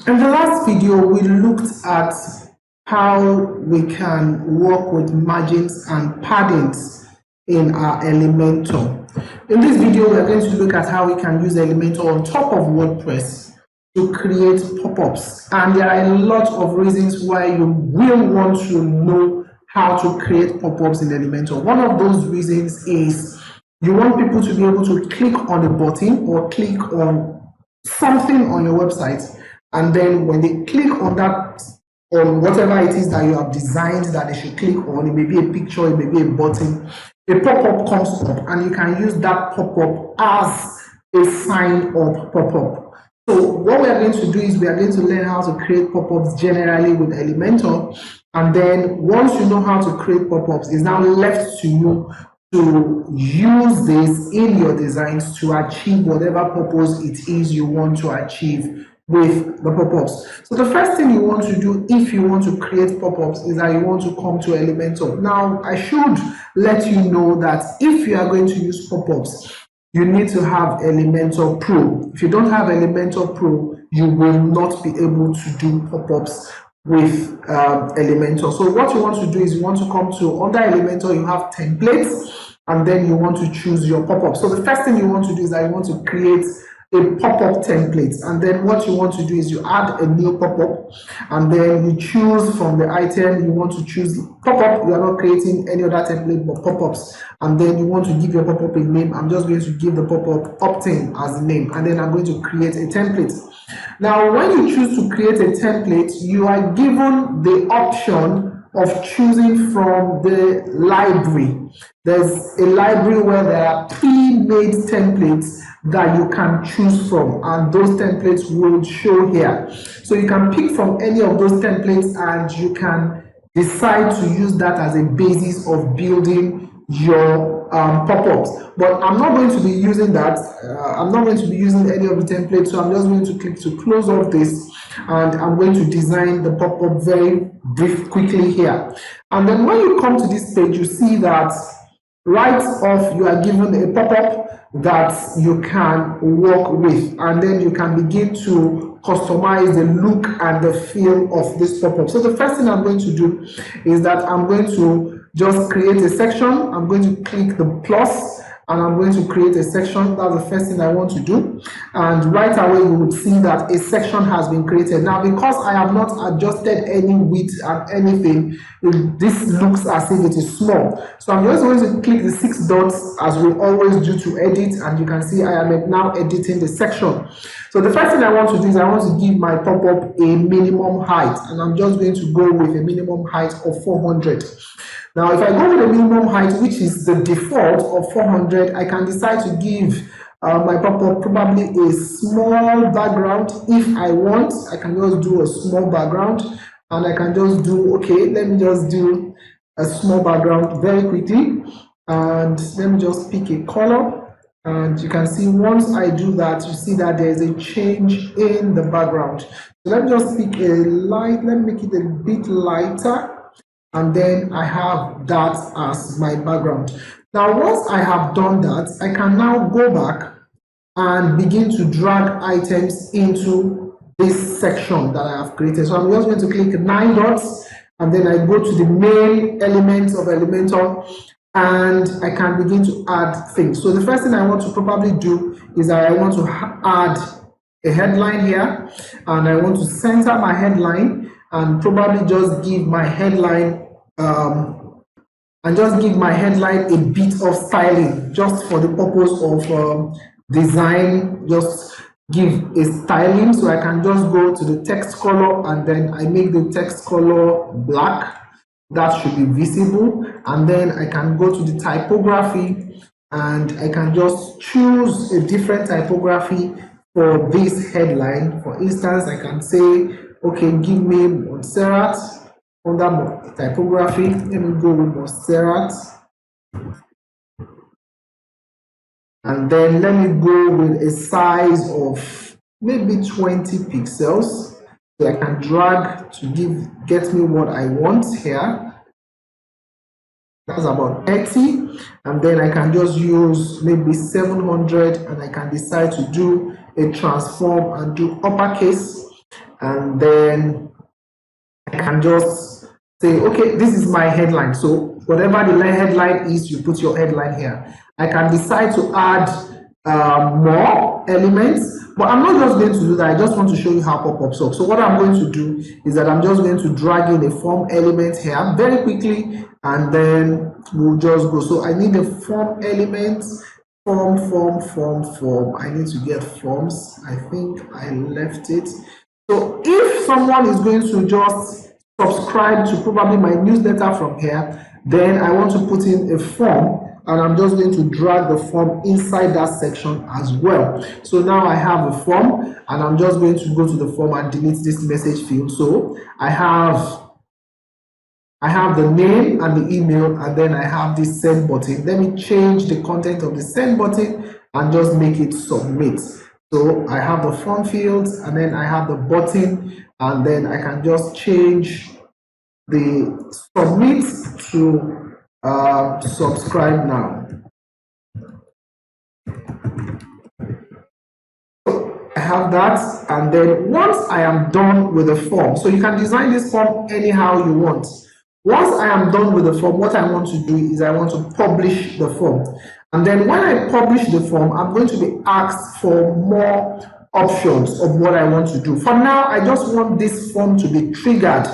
In the last video, we looked at how we can work with margins and paddings in our Elementor. In this video, we are going to look at how we can use Elementor on top of WordPress to create pop-ups. And there are a lot of reasons why you will want to know how to create pop-ups in Elementor. One of those reasons is you want people to be able to click on a button or click on something on your website, and then when they click on that, on whatever it is that you have designed that they should click on, it may be a picture, it may be a button, a pop-up comes up, and you can use that pop-up as a sign-up pop-up. So what we are going to do is we are going to learn how to create pop-ups generally with Elementor, and then once you know how to create pop-ups, it's now left to you to use this in your designs to achieve whatever purpose it is you want to achieve with the pop-ups. So the first thing you want to do if you want to create pop-ups is that you want to come to Elementor. Now, I should let you know that if you are going to use pop-ups, you need to have Elementor Pro. If you don't have Elementor Pro, you will not be able to do pop-ups with Elementor. So what you want to do is you want to come to, under Elementor you have templates, and then you want to choose your pop-up. So the first thing you want to do is that you want to create a pop-up template, and then what you want to do is you add a new pop-up, and then you choose from the item you want to choose pop-up. You are not creating any other template but pop-ups, and then you want to give your pop-up a name. I'm just going to give the pop-up optin as a name, and then I'm going to create a template. Now, when you choose to create a template, you are given the option of choosing from the library. There's a library where there are pre-made templates that you can choose from, and those templates will show here. So you can pick from any of those templates and you can decide to use that as a basis of building your pop-ups. But I'm not going to be using that. I'm not going to be using any of the templates, so I'm just going to click to close off this, and I'm going to design the pop-up very quickly here. And then when you come to this page, you see that right off you are given a pop-up that you can work with, and then you can begin to customize the look and the feel of this pop-up. So the first thing I'm going to do is that I'm going to just create a section. I'm going to click the plus and I'm going to create a section. That's the first thing I want to do, and right away you would see that a section has been created. Now, because I have not adjusted any width and anything, this looks as if it is small. So I'm just going to click the 6 dots as we always do to edit, and you can see I am now editing the section. So the first thing I want to do is I want to give my pop-up a minimum height, and I'm just going to go with a minimum height of 400. Now, if I go with a minimum height, which is the default of 400, I can decide to give my pop-up probably a small background. If I want, I can just do a small background, and I can just do, okay, let me just do a small background very quickly, and let me just pick a color. And you can see once I do that, you see that there's a change in the background. So let me just pick a light, let me make it a bit lighter, and then I have that as my background. Now, once I have done that, I can now go back and begin to drag items into this section that I have created. So I'm just going to click 9 dots, and then I go to the main elements of Elementor, and I can begin to add things. So the first thing I want to probably do is that I want to add a headline here, and I want to center my headline, and probably just give my headline a bit of styling, just for the purpose of design. Just give a styling. So I can just go to the text color, and then I make the text color black. That should be visible, and then I can go to the typography, and I can just choose a different typography for this headline. For instance, I can say, okay, give me Montserrat. Under typography, let me go with Montserrat, and then let me go with a size of maybe 20 pixels. So I can drag to get me what I want here. That's about 30, and then I can just use maybe 700, and I can decide to do a transform and do uppercase, and then I can just say, okay, this is my headline. So whatever the headline is, you put your headline here. I can decide to add more elements, but I'm not just going to do that. I just want to show you how pop-ups work. So what I'm going to do is that I'm just going to drag in a form element here very quickly, and then we'll just go. So I need a form element, form. I need to get forms. I think I left it. So if someone is going to just subscribe to probably my newsletter from here, then I want to put in a form, and I'm just going to drag the form inside that section as well. So now I have a form, and I'm just going to go to the form and delete this message field. So I have the name and the email, and then I have this send button. Let me change the content of the send button and just make it submit. So I have the form fields, and then I have the button, and then I can just change the submit to subscribe now. I have that, and then once I am done with the form, so you can design this form anyhow you want. Once I am done with the form, what I want to do is I want to publish the form. And then when I publish the form, I'm going to be asked for more options of what I want to do. For now, I just want this form to be triggered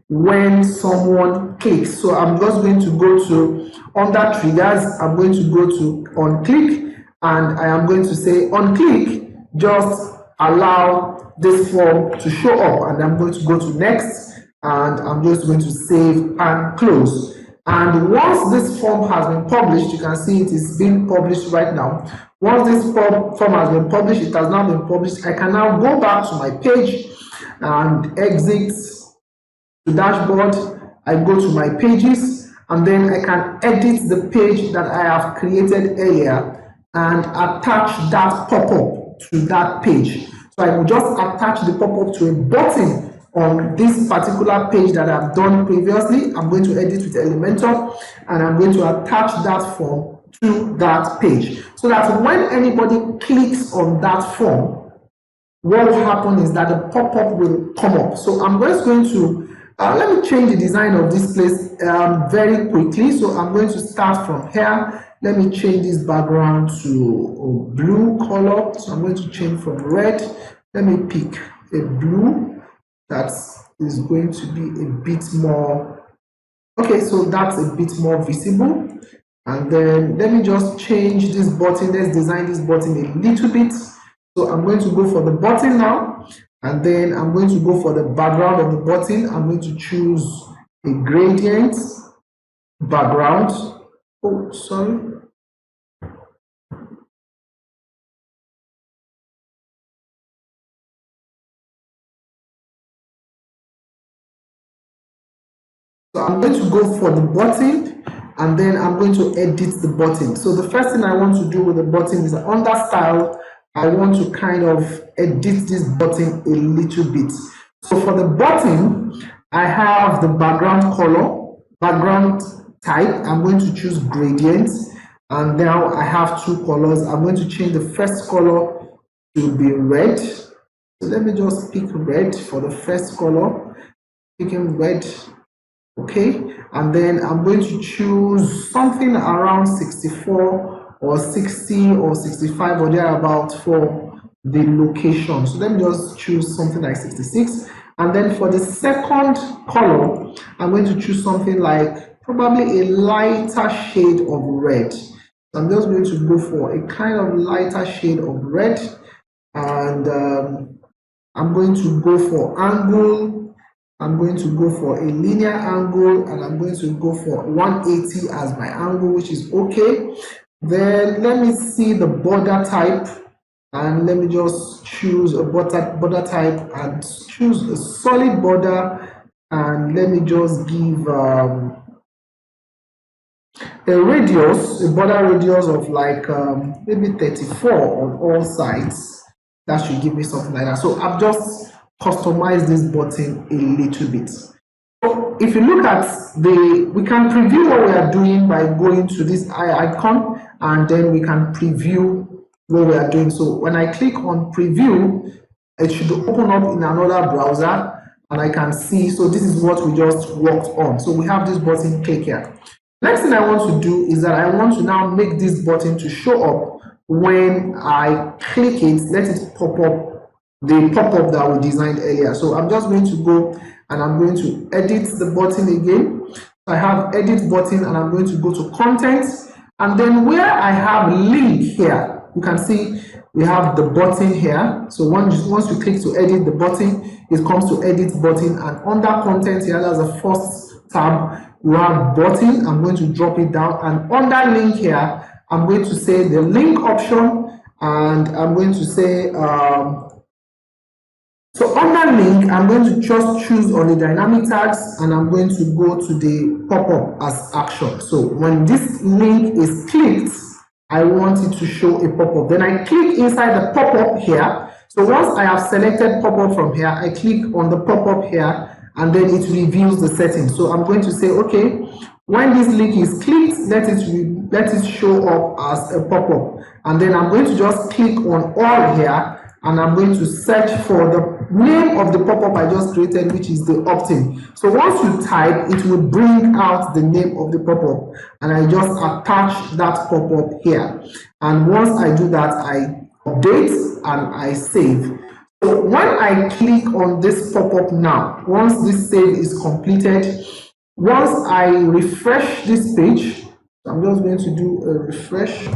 when someone clicks. So I'm just going to go to under triggers, I'm going to go to on click, and I am going to say on click, just allow this form to show up, and I'm going to go to next, and I'm just going to save and close. And once this form has been published, you can see it is being published right now. Once this form has been published, it has now been published. I can now go back to my page and exit the dashboard. I go to my pages, and then I can edit the page that I have created earlier and attach that pop-up to that page. So I will just attach the pop-up to a button on this particular page that I've done previously. I'm going to edit with Elementor, and I'm going to attach that form to that page, so that when anybody clicks on that form, what will happen is that the pop-up will come up. So I'm just going to let me change the design of this place very quickly. So I'm going to start from here. Let me change this background to a blue color. So I'm going to change from red. Let me pick a blue that is going to be a bit more, okay, so that's a bit more visible. And then let me just change this button. Let's design this button a little bit. So I'm going to go for the button now, and then I'm going to go for the background of the button. I'm going to choose a gradient background. Oh, sorry. So I'm going to go for the button, and then I'm going to edit the button. So the first thing I want to do with the button is under style, I want to kind of edit this button a little bit. So for the button, I have the background color, background type. I'm going to choose gradient, and now I have two colors. I'm going to change the first color to be red. So let me just pick red for the first color, picking red. Okay, and then I'm going to choose something around 64 or 60 or 65 or thereabout for the location. So let me just choose something like 66. And then for the second color, I'm going to choose something like probably a lighter shade of red. So I'm just going to go for a kind of lighter shade of red, and I'm going to go for angle. I'm going to go for a linear angle, and I'm going to go for 180 as my angle, which is okay. Then let me see the border type, and let me just choose a border type and choose a solid border, and let me just give a radius, a border radius of like maybe 34 on all sides. That should give me something like that. So I've just customize this button a little bit. So if you look at we can preview what we are doing by going to this eye icon, and then we can preview what we are doing. So when I click on preview, it should open up in another browser and I can see. So this is what we just worked on. So we have this button, click here. Next thing I want to do is that I want to now make this button to show up when I click it. Let it pop up the pop-up that we designed earlier. So I'm just going to go and I'm going to edit the button again. I have edit button and I'm going to go to content, and then where I have link here, you can see we have the button here. So once you click to edit the button, it comes to edit button, and under content here, that's the first tab, you have button. I'm going to drop it down, and under link here, I'm going to say the link option, and I'm going to say so under link, I'm going to just choose on the dynamic tags, and I'm going to go to the pop-up as action. So when this link is clicked, I want it to show a pop-up. Then I click inside the pop-up here. So once I have selected pop-up from here, I click on the pop-up here, and then it reveals the settings. So I'm going to say, okay, when this link is clicked, let it show up as a pop-up. And then I'm going to just click on all here, and I'm going to search for the name of the pop-up I just created, which is the optin. So once you type, it will bring out the name of the pop-up, and I just attach that pop-up here. And once I do that, I update and I save. So when I click on this pop-up now, once this save is completed, once I refresh this page, I'm just going to do a refresh.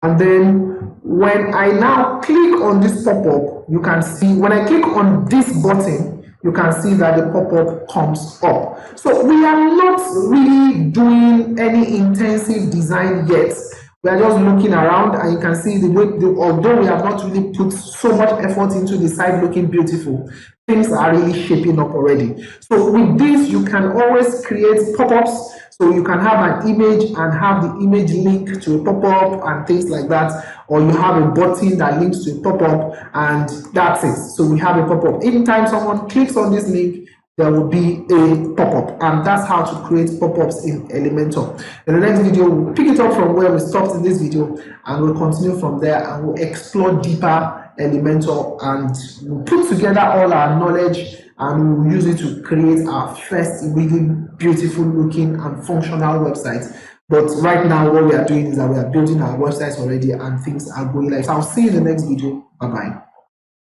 And then when I now click on this pop-up, you can see, when I click on this button, you can see that the pop-up comes up. So we are not really doing any intensive design yet. We are just looking around, and you can see the way, although we have not really put so much effort into the site looking beautiful, things are really shaping up already. So with this, you can always create pop-ups. So you can have an image and have the image link to a pop-up and things like that, or you have a button that links to a pop-up, and that's it. So we have a pop-up. Anytime someone clicks on this link, there will be a pop-up, and that's how to create pop-ups in Elementor. In the next video, we'll pick it up from where we stopped in this video, and we'll continue from there, and we'll explore deeper Elementor, and we'll put together all our knowledge, and we'll use it to create our first really beautiful looking and functional website. But right now, what we are doing is that we are building our websites already, and things are going live. So I'll see you in the next video. Bye bye.